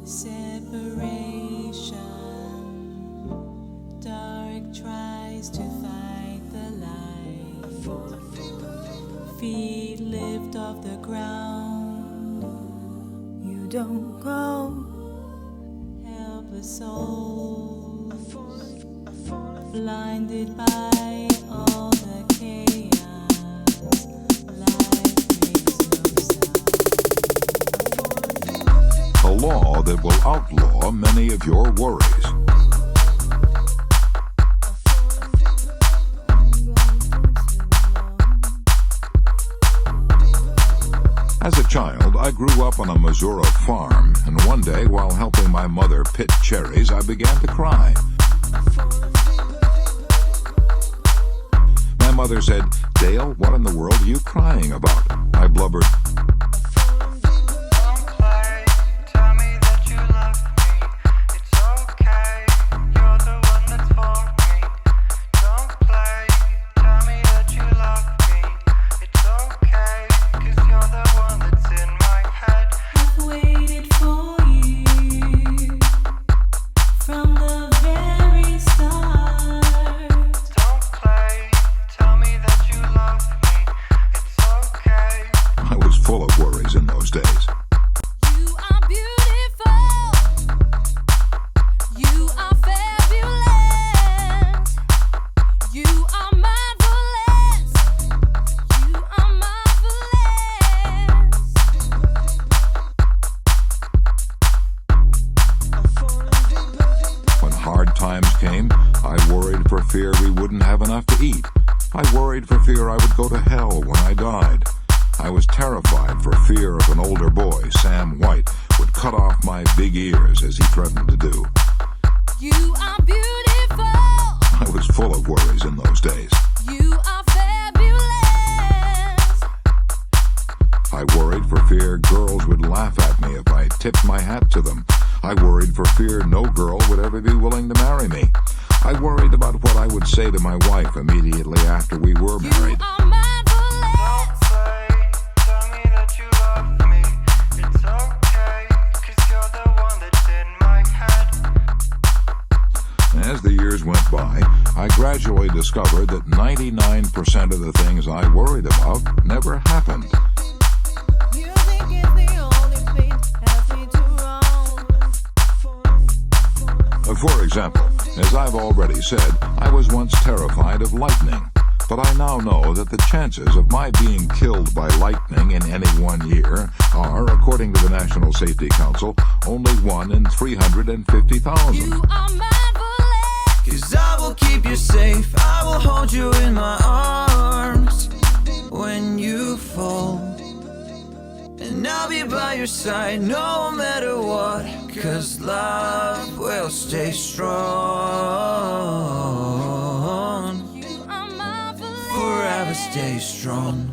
Separation. Dark tries to fight the light. Feet lift off the ground. You don't go. Helpless souls, blinded by all the chaos. Life makes no sound. A law that will outlaw many of your worries. As a child, I grew up on a Missouri farm, and one day, while helping my mother pick cherries, I began to cry. My mother said, "Dale, what in the world are you crying about?" I blubbered, full of worries in those days. You are beautiful. You are fabulous. You are marvelous. You are marvelous. When hard times came, I worried for fear we wouldn't have enough to eat. I worried for fear I would go to hell when I died. I was terrified for fear of an older boy, Sam White, would cut off my big ears as he threatened to do. You are beautiful. I was full of worries in those days. You are fabulous. I worried for fear girls would laugh at me if I tipped my hat to them. I worried for fear no girl would ever be willing to marry me. I worried about what I would say to my wife immediately after we were married. You are marvelous. As the years went by, I gradually discovered that 99% of the things I worried about never happened. Music is the only thing that's me too wrong. For example, as I've already said, I was once terrified of lightning. But I now know that the chances of my being killed by lightning in any one year are, according to the National Safety Council, only 1 in 350,000. You are marvelous. 'Cause I will keep you safe, I will hold you in my arms when you fall. And I'll be by your side no matter what, 'cause love will stay strong. Forever stay strong,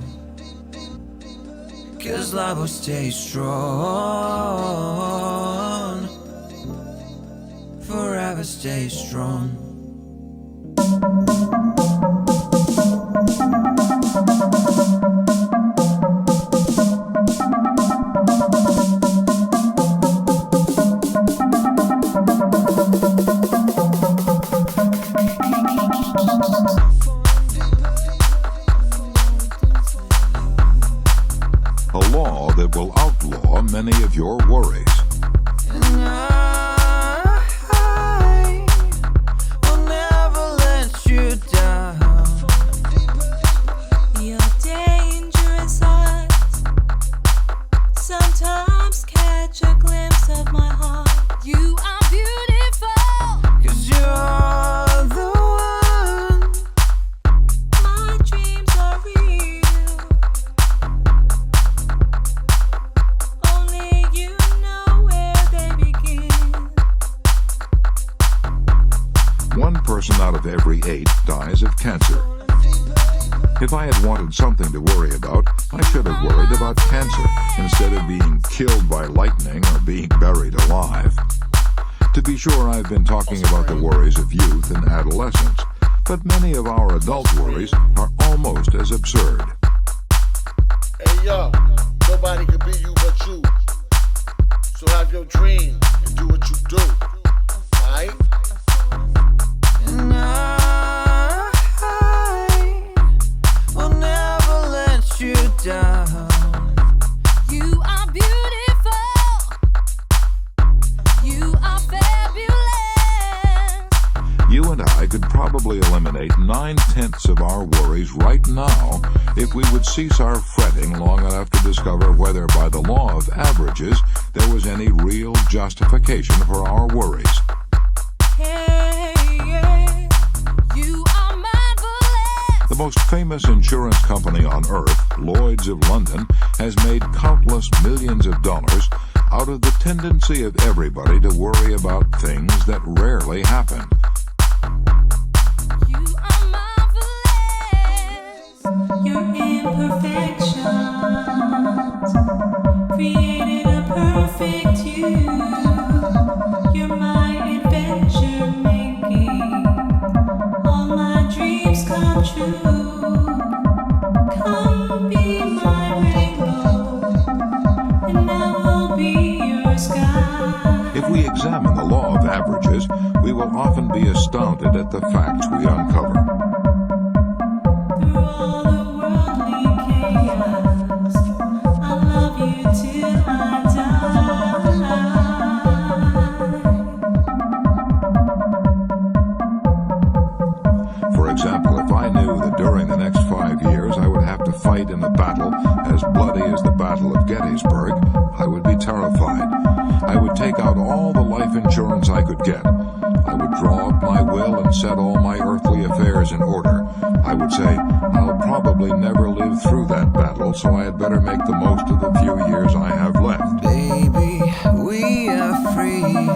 'cause love will stay strong. Forever stay strong. A law that will outlaw many of your worries. And I will never let you down. Your dangerous eyes sometimes catch a glimpse of my heart. You are beautiful. 'Cause you're the one. My dreams are real. Only you know where they begin. 1 person out of every 8 dies of cancer. If I had wanted something to worry about, I should have worried about cancer instead of being killed by lightning or being buried alive. To be sure, I've been talking about the worries of youth and adolescence, but many of our adult worries are almost as absurd. Hey yo, nobody can be you but you. So have your dream and do what you do, right? And I will never let you down. You are beautiful. You are fabulous. You and I could probably eliminate 9/10 of our worries right now if we would cease our fretting long enough to discover whether by the law of averages there was any real justification for our worries. Hey, yeah. You are marvelous. The most famous insurance company on earth, Lloyd's of London, has made countless millions of dollars out of the tendency of everybody to worry about things that rarely happen. You are marvelous. Your imperfections created a perfect you. You're my adventure making all my dreams come true. Come be my rainbow, and I will be your sky. If we examine the law of averages, we will often be astounded at the facts we uncover. Through all the worldly chaos, I'll love you till I die. For example, if I knew that during the next 5 years I would have to fight in a battle as bloody as the Battle of Gettysburg, I would be terrified. I would take out all the life insurance I could get. I would draw up my will and set all my earthly affairs in order. I would say, I'll probably never live through that battle, so I had better make the most of the few years I have left. Baby, we are free,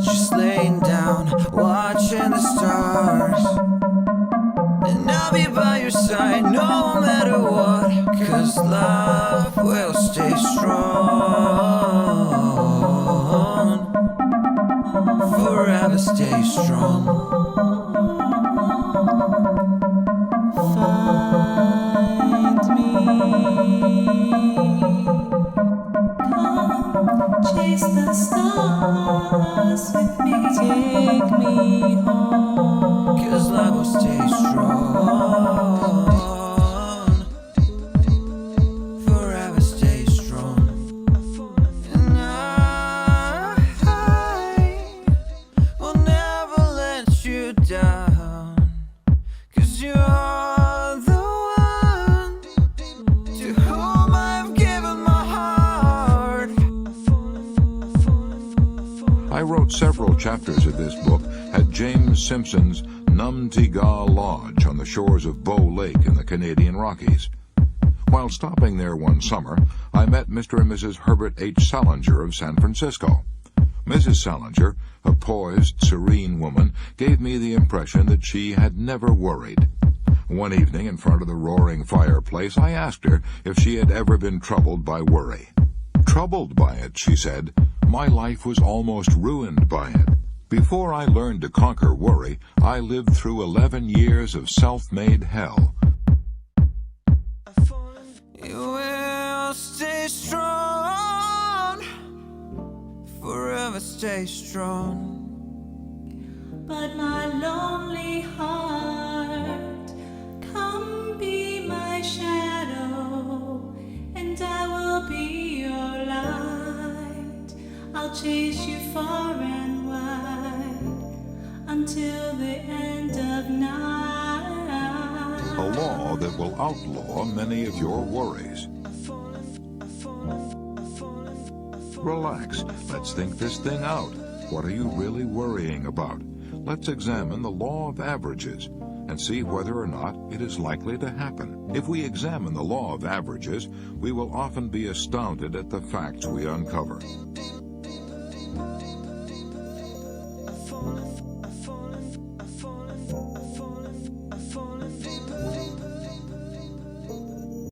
just laying down, watching the stars. And I'll be by your side no matter what, 'cause love will stay strong. Forever stay strong. Find me. Come chase the stars with me. Take me home. 'Cause love will stay strong. Forever stay strong. And I will never let you down. 'Cause you're the one to whom I've given my heart. I wrote several chapters of this book at James Simpson's Numtiga Lodge on the shores of Bow Lake in the Canadian Rockies. While stopping there one summer, I met Mr. and Mrs. Herbert H. Salinger of San Francisco. Mrs. Salinger, a poised, serene woman, gave me the impression that she had never worried. One evening, in front of the roaring fireplace, I asked her if she had ever been troubled by worry. Troubled by it, she said. My life was almost ruined by it. Before I learned to conquer worry, I lived through 11 years of self-made hell. You will stay strong. Forever stay strong. But my lonely heart, come be my shadow, and I will be your light. I'll chase you far and wide until the end of night. A law that will outlaw many of your worries. Relax. Let's think this thing out. What are you really worrying about? Let's examine the law of averages and see whether or not it is likely to happen. If we examine the law of averages, we will often be astounded at the facts we uncover.